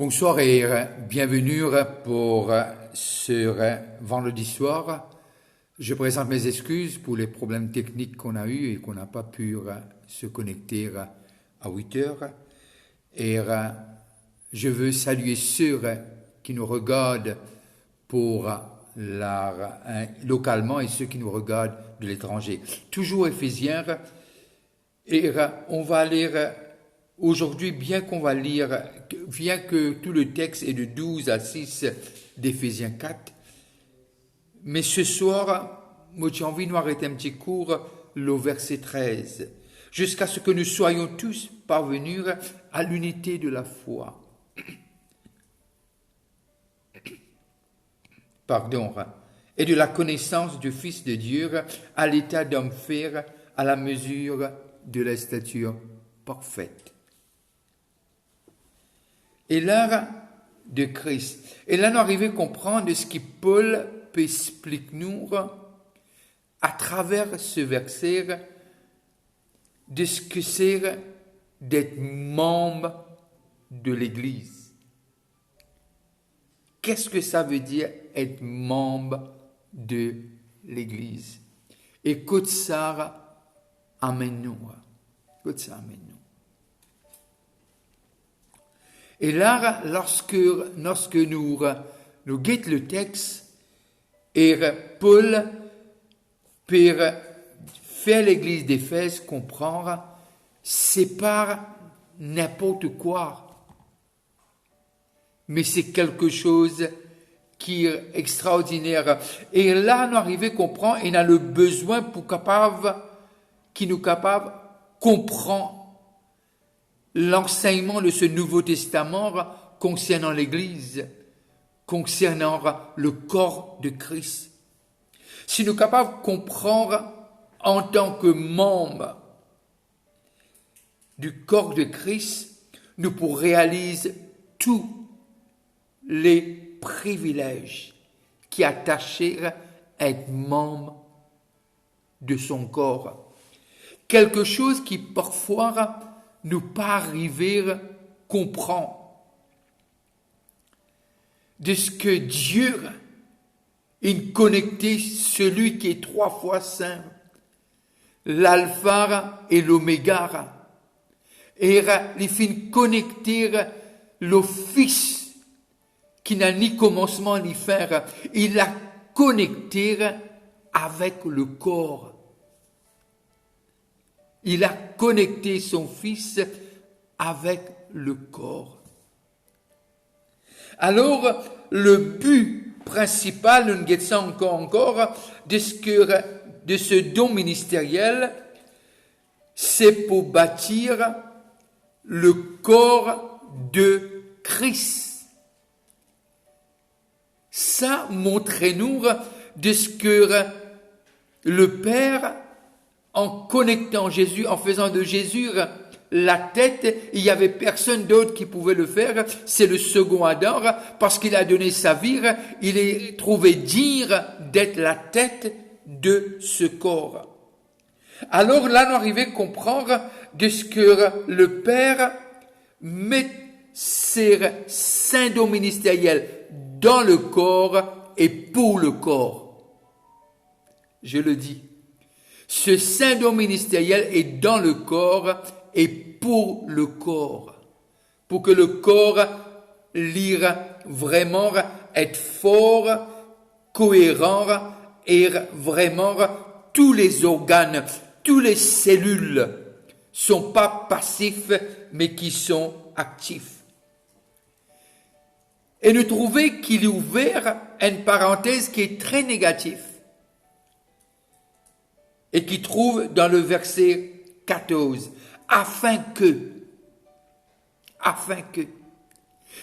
Bonsoir et bienvenue pour ce vendredi soir. Je présente mes excuses pour les problèmes techniques qu'on a eus et qu'on n'a pas pu se connecter à 8 heures. Et je veux saluer ceux qui nous regardent localement et ceux qui nous regardent de l'étranger. Toujours Éphésiens. Et on va lire aujourd'hui, bien que tout le texte est de 12 à 6 d'Éphésiens 4, mais ce soir, moi j'ai envie de m'arrêter un petit cours, le verset 13, jusqu'à ce que nous soyons tous parvenus à l'unité de la foi. Et de la connaissance du Fils de Dieu, à l'état d'homme fer, à la mesure de la stature parfaite. Et l'art de Christ. Et là, nous arrivons à comprendre ce que Paul explique nous à travers ce verset de ce que c'est d'être membre de l'Église. Qu'est-ce que ça veut dire être membre de l'Église? Écoute ça, amène-nous. Écoute ça, amène-nous. Et là, lorsque nous guettons le texte, et Paul, pour faire l'église d'Éphèse comprendre, c'est pas n'importe quoi, mais c'est quelque chose qui est extraordinaire. Et là, nous arrivons à comprendre, et on a le besoin qui nous capable comprendre l'enseignement de ce Nouveau Testament concernant l'Église, concernant le corps de Christ. Si nous sommes capables de comprendre en tant que membres du corps de Christ, nous pourrons réaliser tous les privilèges qui attachent à être membre de son corps. Quelque chose qui parfois nous pas arriver à comprendre de ce que Dieu a connecté celui qui est 3 fois saint, l'alpha et l'oméga, et il fait connecter le Fils qui n'a ni commencement ni fin, il l'a connecté avec le corps. Il a connecté son Fils avec le corps. Alors, le but principal, nous guettons encore, de ce don ministériel, c'est pour bâtir le corps de Christ. Ça montre-nous de ce que le Père, en connectant Jésus, en faisant de Jésus la tête, il n'y avait personne d'autre qui pouvait le faire, c'est le second Adam, parce qu'il a donné sa vie, il est trouvé dire d'être la tête de ce corps. Alors là, nous arrivons à comprendre de ce que le Père met ses saints dons ministériels dans le corps et pour le corps. Je le dis. Ce saint don ministériel est dans le corps et pour le corps. Pour que le corps lire vraiment être fort, cohérent et vraiment tous les organes, toutes les cellules sont pas passifs mais qui sont actifs. Et nous trouvons qu'il est ouvert une parenthèse qui est très négative. Et qui trouve dans le verset 14, afin que.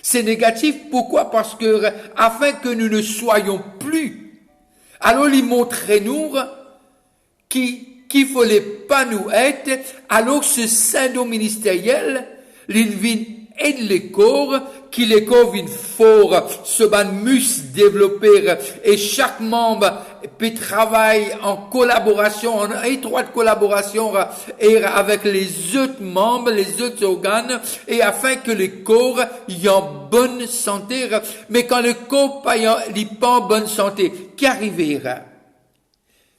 C'est négatif, pourquoi? Parce que, afin que nous ne soyons plus. Alors, il montre-nous qu'il fallait pas nous être, alors ce saint don ministériel, il vient aide les corps, qui les corps viennent fort, se ban muscles développer, et chaque membre peut travailler en collaboration, en étroite collaboration, et avec les autres membres, les autres organes, et afin que le corps y en bonne santé. Mais quand le corps n'est pas en bonne santé, qu'arrivera?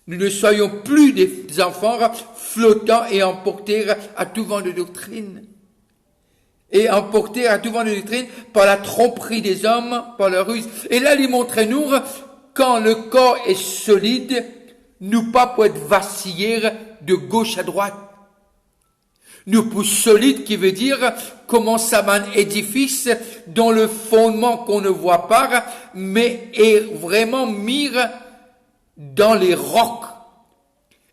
Nous ne soyons plus des enfants flottants et emportés à tout vent de doctrine. Et emportés à tout vent de doctrine par la tromperie des hommes, par leur ruse. Et là, il montre-nous, quand le corps est solide, nous pas pour être vaciller de gauche à droite. Nous pour solide, qui veut dire comment ça un édifice dont le fondement qu'on ne voit pas, mais est vraiment mis dans les rocs.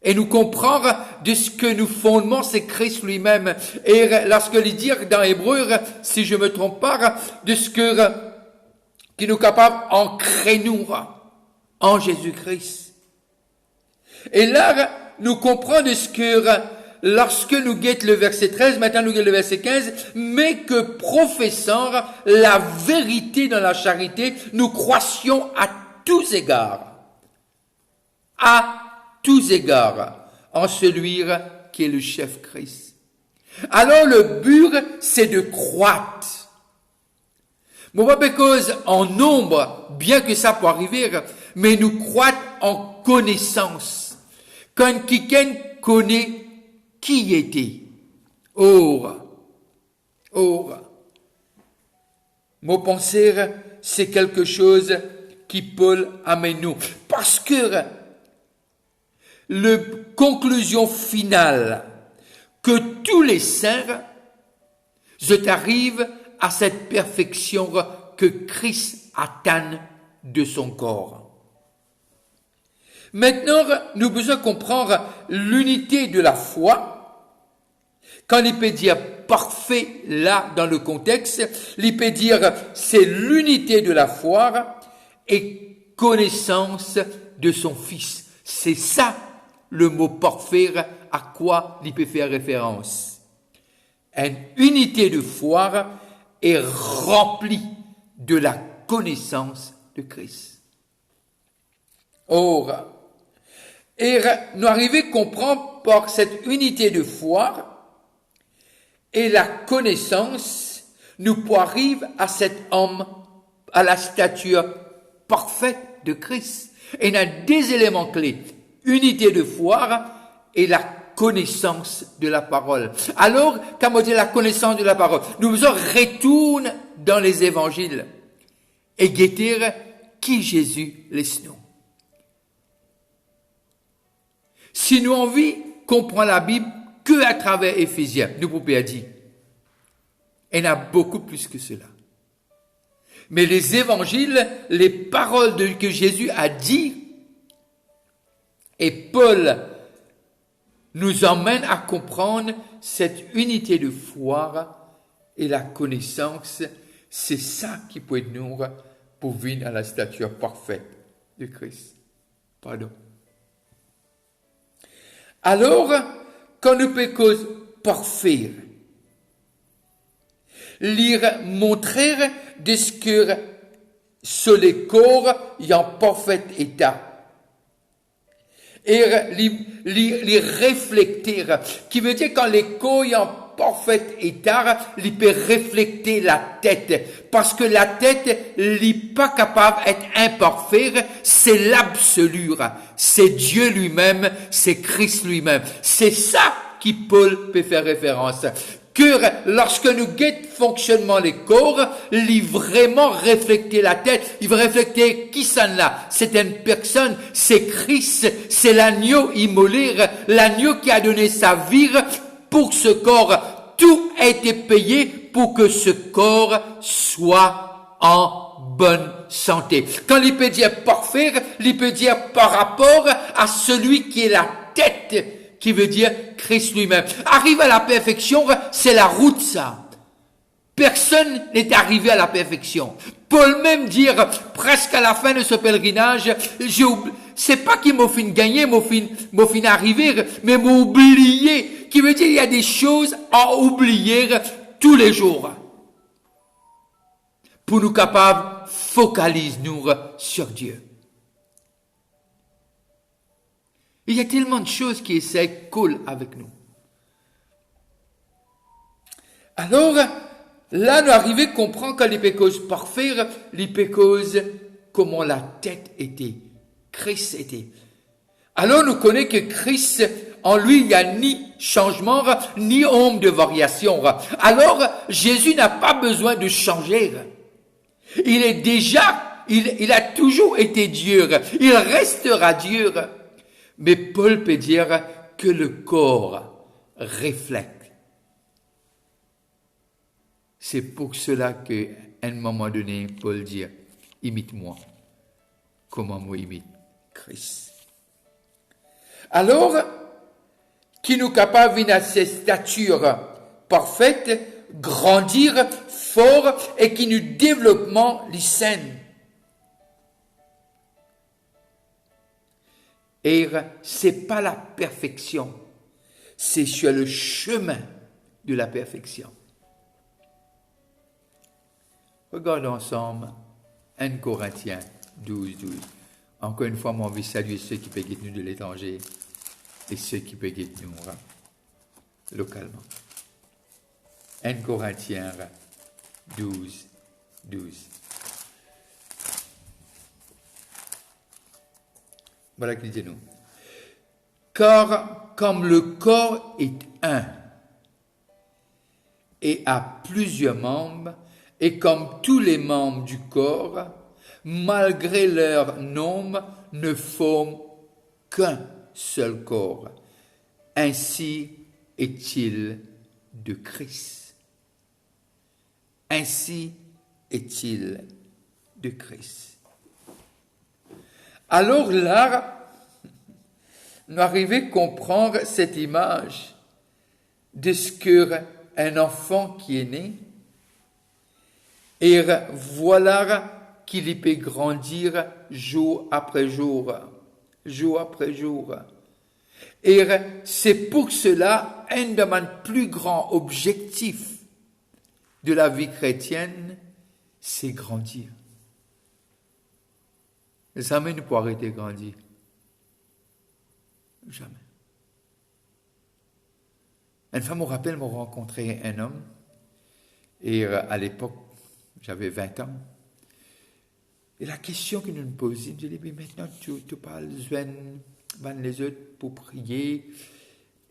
Et nous comprendre de ce que nous fondons, c'est Christ lui-même. Et lorsque il dit dans Hébreu, si je me trompe pas, de ce que qui nous capable ancrer nous en Jésus-Christ. Et là, nous comprenons de ce que lorsque nous guettons le verset 13, maintenant nous guettons le verset 15, mais que professant la vérité dans la charité, nous croissions à tous égards. À tous égards, en celui qui est le chef Christ. Alors le but, c'est de croître. Mais pas parce en nombre, bien que ça peut arriver, mais nous croître en connaissance. Quand quelqu'un connaît qui était. Or, mon pensée, c'est quelque chose qui peut amener nous. Parce que la conclusion finale, que tous les saints arrivent à cette perfection que Christ atteint de son corps. Maintenant, nous devons comprendre l'unité de la foi. Quand il peut dire parfait là dans le contexte, il peut dire c'est l'unité de la foi et connaissance de son Fils. C'est ça le mot parfait à quoi il peut faire référence. Une unité de foi est remplie de la connaissance de Christ. Or, et nous arrivons à comprendre par cette unité de foi et la connaissance, nous arrivons à cet homme, à la stature parfaite de Christ. Et il y a des éléments clés. Unité de foi et la connaissance de la parole. Alors, quand on dit la connaissance de la parole, nous retournons dans les évangiles et guetter qui Jésus laisse-nous. Si nous envie comprendre la Bible que à travers Éphésiens, nous pouvons dire, il y en a beaucoup plus que cela. Mais les évangiles, les paroles que Jésus a dit, et Paul nous emmène à comprendre cette unité de foi et la connaissance. C'est ça qui peut être nous pour venir à la stature parfaite de Christ. Pardon. Alors, quand nous pouvons parfaire, lire, montrer de ce que sur les corps est en parfait état. Et les refléter, qui veut dire quand les corps est en parfait état, il peut refléter la tête, parce que la tête n'est pas capable d'être imparfait, c'est l'absolu, c'est Dieu lui-même, c'est Christ lui-même. C'est ça qui Paul peut faire référence. Que lorsque nous guettons fonctionnement les corps, il vraiment refléter la tête, il va refléter qui ça là. C'est une personne, c'est Christ, c'est l'agneau immolé, l'agneau qui a donné sa vie pour ce corps. Tout a été payé pour que ce corps soit en bonne santé. Quand il peut dire parfait, il peut dire par rapport à celui qui est la tête, qui veut dire Christ lui-même. Arrive à la perfection, c'est la route, ça. Personne n'est arrivé à la perfection. Paul même dire, presque à la fin de ce pèlerinage, c'est pas qu'il m'a fait gagner, m'a fait arriver, mais m'a oublié. Qui veut dire, il y a des choses à oublier tous les jours. pour nous capables focaliser nous sur Dieu. Il y a tellement de choses qui essaient cool avec nous. Alors, là, nous arrivons à comprendre que les causes parfaires, les causes comment la tête était, Christ était. Alors, nous connaissons que Christ, en lui, il n'y a ni changement, ni ombre de variation. Alors, Jésus n'a pas besoin de changer. Il est déjà, il a toujours été Dieu. Il restera Dieu. Mais Paul peut dire que le corps reflète. C'est pour cela qu'à un moment donné, Paul dit, imite-moi, comment moi imite Christ. Alors, qui nous capable d'une stature parfaite, grandir fort et qui nous développement les saines. Et c'est pas la perfection, c'est sur le chemin de la perfection. Regardons ensemble 1 Corinthiens 12. Encore une fois, moi, envie de saluer ceux qui peuvent nous de l'étranger et ceux qui peuvent nous localement. 1 Corinthiens 12. Voilà qu'il dit nous. Car comme le corps est un et a plusieurs membres, et comme tous les membres du corps, malgré leur nombre, ne forment qu'un seul corps. Ainsi est-il de Christ. Ainsi est-il de Christ. Alors là, nous arrivons à comprendre cette image de ce qu'un enfant qui est né, et voilà qu'il peut grandir jour après jour. Et c'est pour cela un de mes plus grands objectifs de la vie chrétienne, c'est grandir. Jamais ne peut arrêter de grandir. Jamais. Une fois, je me rappelle, m'a rencontré un homme, et à l'époque, j'avais 20 ans. Et la question qu'il nous posait, il dit, mais maintenant tu parles zen, les autres pour prier.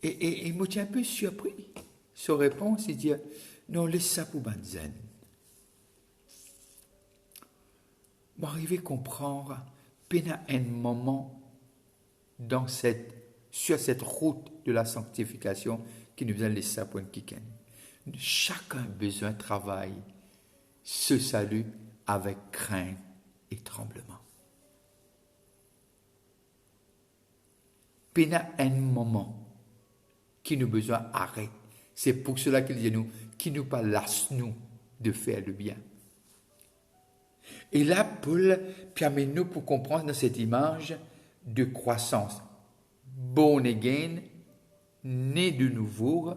Et il m'a un peu surpris. Sa réponse, il dit, non, laisse ça pour ban zen. Je suis arrivé à comprendre, pendant un moment, sur cette route de la sanctification, qui nous a laissé ça pour un kiken. Chacun a besoin de travail, ce salut avec crainte et tremblement. Pendant un moment, qui nous besoin arrête. C'est pour cela qu'il dit nous, qui nous pas lasse nous de faire le bien. Et là, Paul permet nous pour comprendre dans cette image de croissance. Born again, né de nouveau,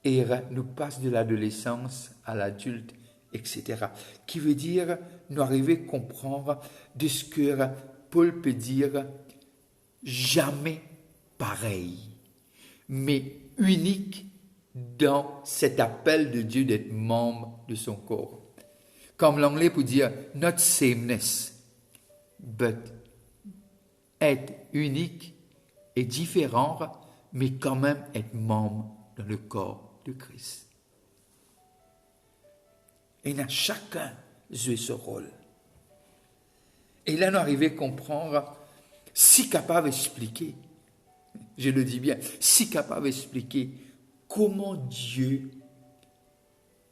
et nous passe de l'adolescence à l'adulte, etc. Qui veut dire, nous arriver à comprendre de ce que Paul peut dire, jamais pareil, mais unique dans cet appel de Dieu d'être membre de son corps. Comme l'anglais peut dire, not sameness, but être unique et différent, mais quand même être membre dans le corps de Christ. Et là, chacun joue ce rôle. Et là, nous arrivons à comprendre, si capable d'expliquer, je le dis bien, si capable d'expliquer comment Dieu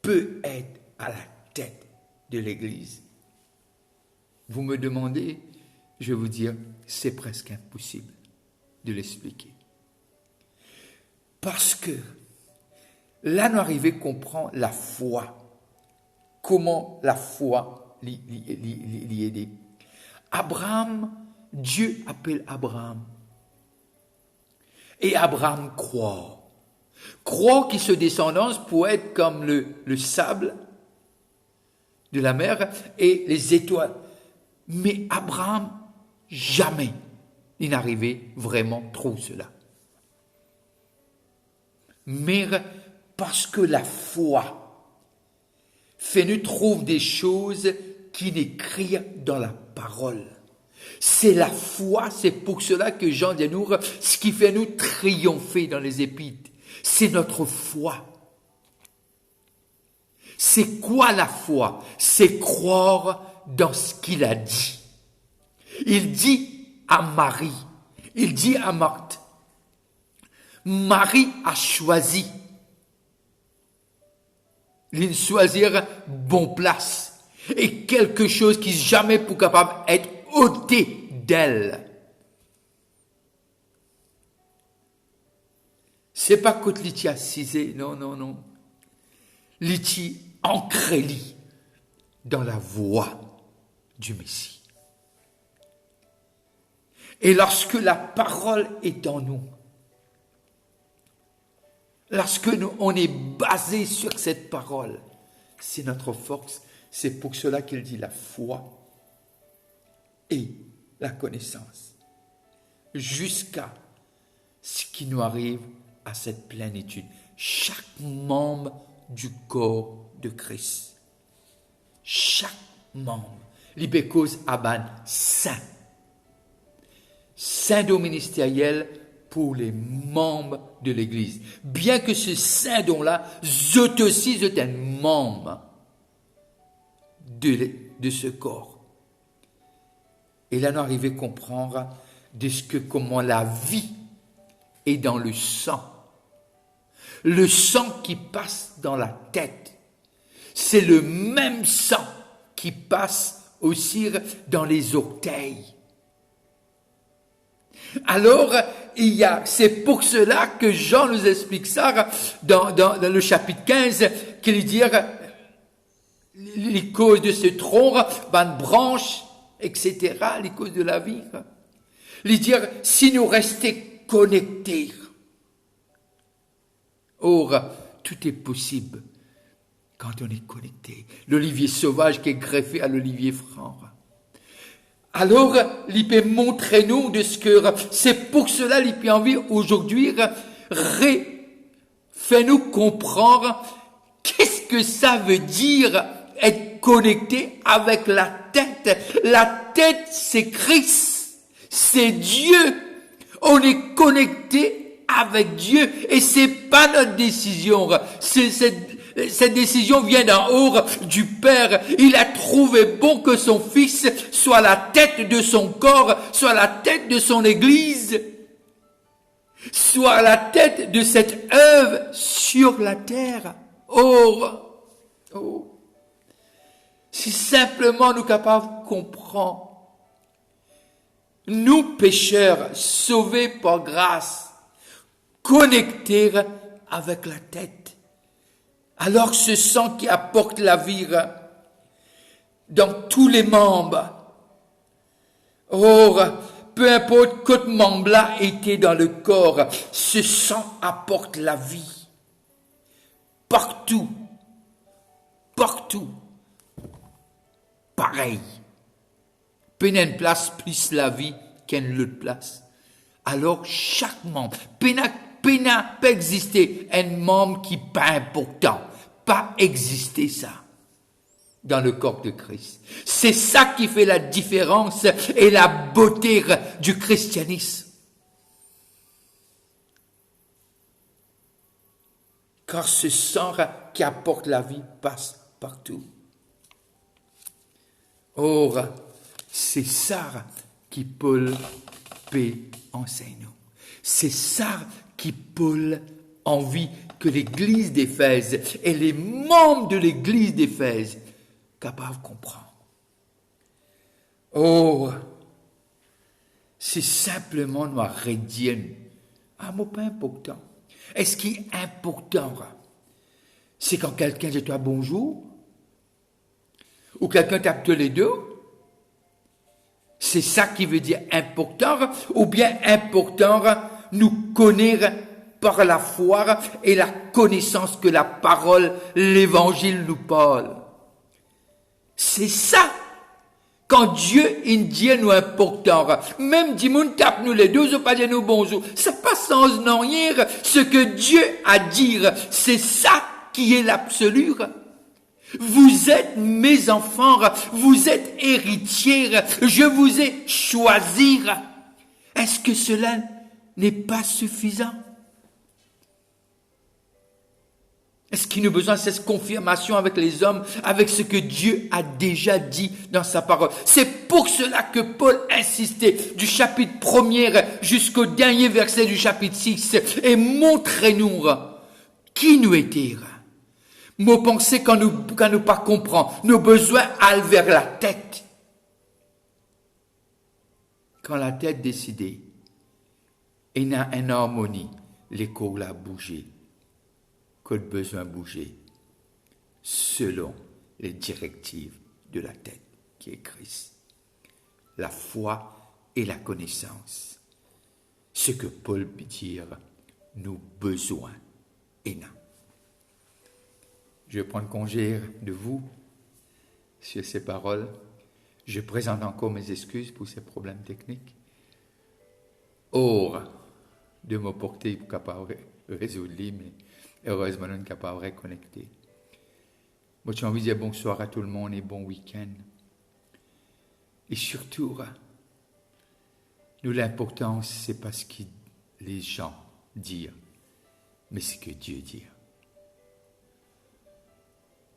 peut être à la tête de l'Église. Vous me demandez, je vais vous dire, c'est presque impossible de l'expliquer. Parce que là, nous arrivons à comprendre la foi. Comment la foi l'y aider. Abraham, Dieu appelle Abraham. Et Abraham croit. Croit que sa descendance pourrait être comme le sable, de la mer et les étoiles. Mais Abraham, jamais il n'arrivait vraiment trop cela. Mais parce que la foi fait nous trouve des choses qui n'écrivent dans la parole. C'est la foi, c'est pour cela que Jean dit nous, ce qui fait nous triompher dans les épîtres, c'est notre foi. C'est quoi la foi? C'est croire dans ce qu'il a dit. Il dit à Marie, il dit à Marthe, Marie a choisi. Il choisir bon place et quelque chose qui jamais pour capable être ôté d'elle. C'est pas que l'iti assisé, non. L'iti ancré dans la voie du Messie. Et lorsque la parole est en nous, lorsque on est basé sur cette parole, c'est notre force. C'est pour cela qu'il dit la foi et la connaissance. Jusqu'à ce qui nous arrive à cette plénitude. Chaque membre du corps de Christ. Chaque membre. L'ibécose aban saint. Saint-don ministériel pour les membres de l'Église. Bien que ce saint-don-là, je aussi, je un membre de ce corps. Et là, nous arrivons à comprendre comment la vie est dans le sang. Le sang qui passe dans la tête, c'est le même sang qui passe aussi dans les orteils. Alors, c'est pour cela que Jean nous explique ça dans le chapitre 15, qu'il dit les causes de ce tronc, une branche, etc., les causes de la vie. Il dit, si nous restons connectés, or, tout est possible quand on est connecté. L'olivier sauvage qui est greffé à l'olivier franc. Alors, il peut montrer nous de ce que c'est pour cela qu'il peut envie aujourd'hui fait nous comprendre qu'est-ce que ça veut dire être connecté avec la tête. La tête, c'est Christ, c'est Dieu. On est connecté avec Dieu et c'est pas notre décision. Cette décision vient d'en haut du Père. Il a trouvé bon que son Fils soit la tête de son corps, soit la tête de son Église, soit la tête de cette œuvre sur la terre. Oh, si simplement nous capables de comprendre, nous pécheurs, sauvés par grâce, connectés avec la tête, alors ce sang qui apporte la vie dans tous les membres. Or, peu importe quel membre-là était dans le corps, ce sang apporte la vie. Partout. Pareil. Peu une place plus la vie qu'une autre place. Alors, chaque membre, peut exister un membre qui pas important, pas exister ça dans le corps de Christ. C'est ça qui fait la différence et la beauté du christianisme. Car ce sang qui apporte la vie passe partout. Or, c'est ça qui Paul peut enseigner. C'est ça qui Paul envie que l'église d'Éphèse et les membres de l'église d'Éphèse capables de comprendre. Oh, c'est simplement nous redire un mot pas important. Est-ce qui est important, c'est quand quelqu'un dit toi bonjour, ou quelqu'un tape les deux? C'est ça qui veut dire important, ou bien important nous connaître par la foi et la connaissance que la parole, l'évangile nous parle. C'est ça. Quand Dieu dit nous important, même dit moun tape nous les deux ou pas dire nous bonjour, c'est pas sans non rien. Ce que Dieu a dit, c'est ça qui est l'absolu. Vous êtes mes enfants, vous êtes héritiers, je vous ai choisi. Est-ce que cela n'est pas suffisant? Est-ce qu'il nous a besoin de cette confirmation avec les hommes, avec ce que Dieu a déjà dit dans sa parole? C'est pour cela que Paul insistait du chapitre 1er jusqu'au dernier verset du chapitre 6. Et montrez-nous qui nous étions. Nos pensées quand nous pas comprend, nos besoins allent vers la tête. Quand la tête décidée, il y a une harmonie, les corps a bougé. Que le besoin bouger selon les directives de la tête qui est Christ. La foi et la connaissance. Ce que Paul peut dire, nous besoin et non. Je vais prendre congé de vous sur ces paroles. Je présente encore mes excuses pour ces problèmes techniques. Or, de me porter pour capable de résoudre, mais heureusement, nous sommes capables de reconnecter. Moi, j'ai envie de dire bonsoir à tout le monde et bon week-end. Et surtout, nous, l'importance, c'est pas ce que les gens disent, mais ce que Dieu dit.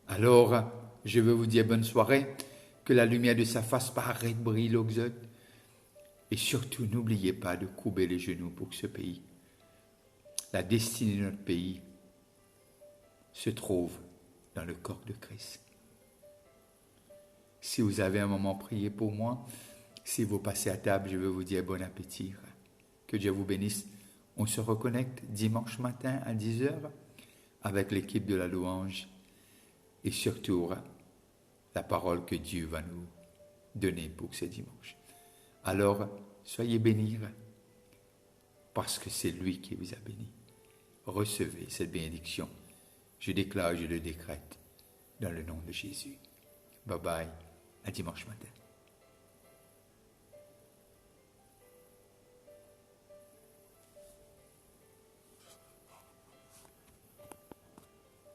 Alors, je veux vous dire bonne soirée, que la lumière de sa face paraît brille l'oxode. Et surtout, n'oubliez pas de courber les genoux pour ce pays. La destinée de notre pays se trouve dans le corps de Christ. Si vous avez un moment prié pour moi, si vous passez à table, je veux vous dire bon appétit. Que Dieu vous bénisse. On se reconnecte dimanche matin à 10h avec l'équipe de la louange et surtout la parole que Dieu va nous donner pour ce dimanche. Alors, soyez bénis parce que c'est lui qui vous a béni. Recevez cette bénédiction. Je déclare, je le décrète dans le nom de Jésus. Bye bye, à dimanche matin.